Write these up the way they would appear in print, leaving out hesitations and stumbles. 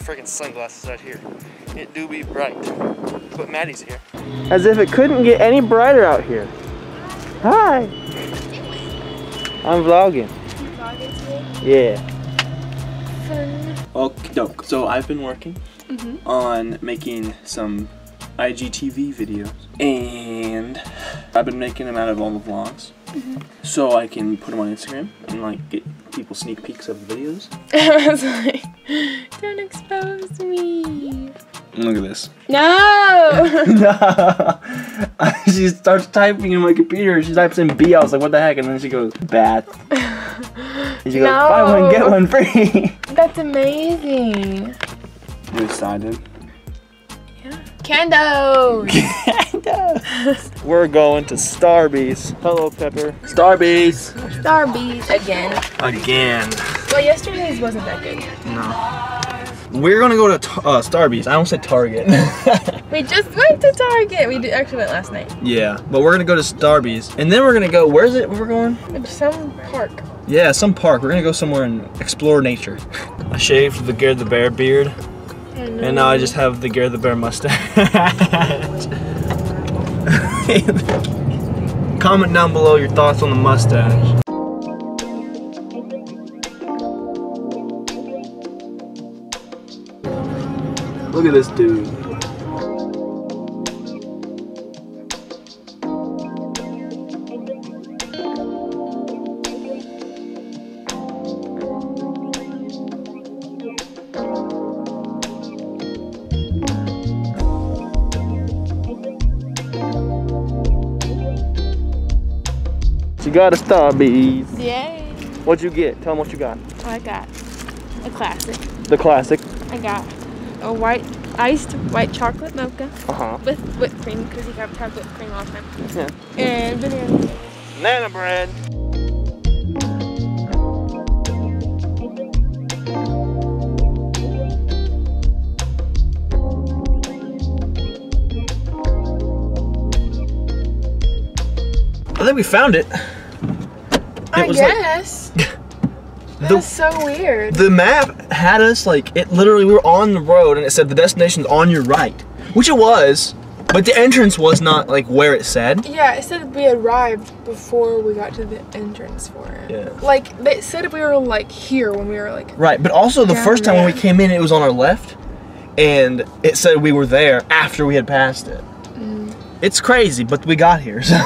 freaking sunglasses out here. It do be bright. But Maddie's here. As if it couldn't get any brighter out here. Hi. I'm vlogging. You vlogging today? Yeah. Fun. Okay, so I've been working on making some IGTV videos, and I've been making them out of all the vlogs, so I can put them on Instagram and like get people sneak peeks of the videos. I was like, don't expose me. Look at this. No! No. She starts typing in my computer. She types in B. I was like, what the heck? And then she goes, bath. And she goes, buy one, get one free. That's amazing. You excited? Yeah. Candos! Candos! We're going to Starbucks. Hello, Pepper. Starbucks. Starbucks again. Again. Well, yesterday's wasn't that good. No. We're gonna go to Starbucks. I almost said Target. We just went to Target. We actually went last night. Yeah, but we're gonna go to Starbucks, and then we're gonna go. Where's it? Where we're going? Some park. Yeah, some park. We're gonna go somewhere and explore nature. I shaved the GareTheBear beard, and now I just have the GareTheBear mustache. Comment down below your thoughts on the mustache. Look at this dude. You got a Starbucks. Yay. What'd you get? Tell them what you got. I got a classic. The classic. I got a iced white chocolate mocha with whipped cream because you have to have whipped cream all the time. Yeah. And banana. Banana bread. I think we found it. I guess. That's so weird. The map had us like, it literally, we were on the road and it said the destination's on your right, which it was, but the entrance was not like where it said. Yeah, it said we arrived before we got to the entrance for it. Yeah. Like, they said we were like here when we were like. Right, but also the first time when we came in, it was on our left, and it said we were there after we had passed it. It's crazy, but we got here, so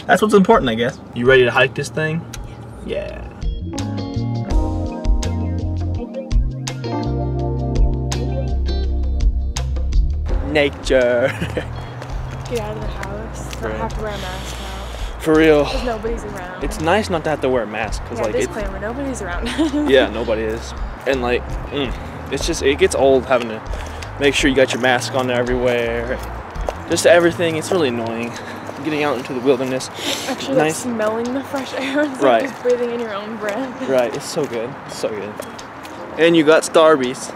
that's what's important, I guess. You ready to hike this thing? Yeah. Nature. Get out of the house. Don't have to wear a mask now. For real. Because nobody's around. It's nice not to have to wear a mask, because like disclaimer, nobody's around. Yeah, nobody is, and like, it's just, it gets old having to make sure you got your mask on everywhere. Just everything, it's really annoying. Getting out into the wilderness. Actually, like smelling the fresh air. It's right. Like just breathing in your own breath. Right, it's so good. It's so good. And you got Starbucks.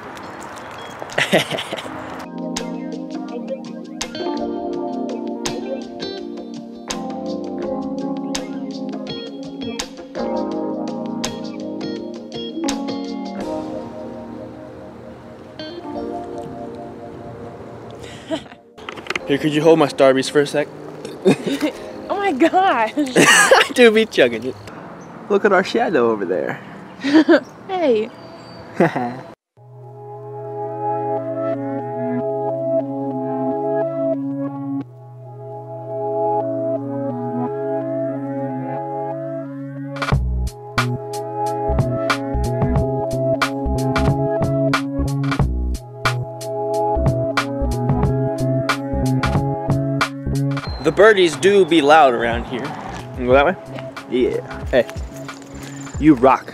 Here, could you hold my Starbucks for a sec? Oh my gosh. I do be chugging it. Look at our shadow over there. Hey. The birdies do be loud around here. You go that way? Yeah. Hey, you rock.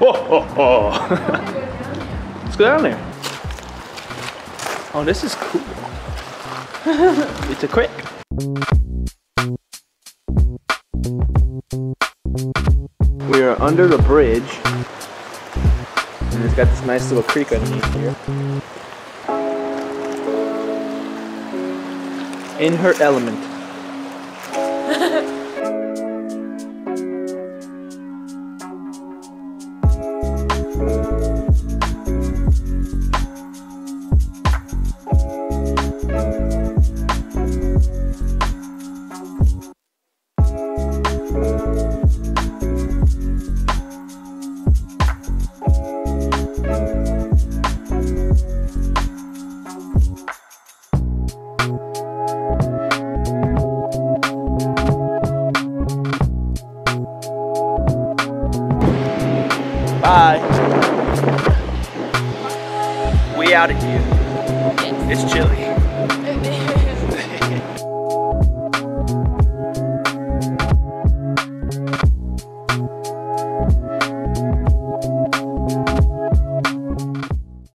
Oh. Let's go down there. Oh, this is cool. It's a creek. We are under the bridge. And it's got this nice little creek underneath here. In her element. Bye. We out of here. It's chilly.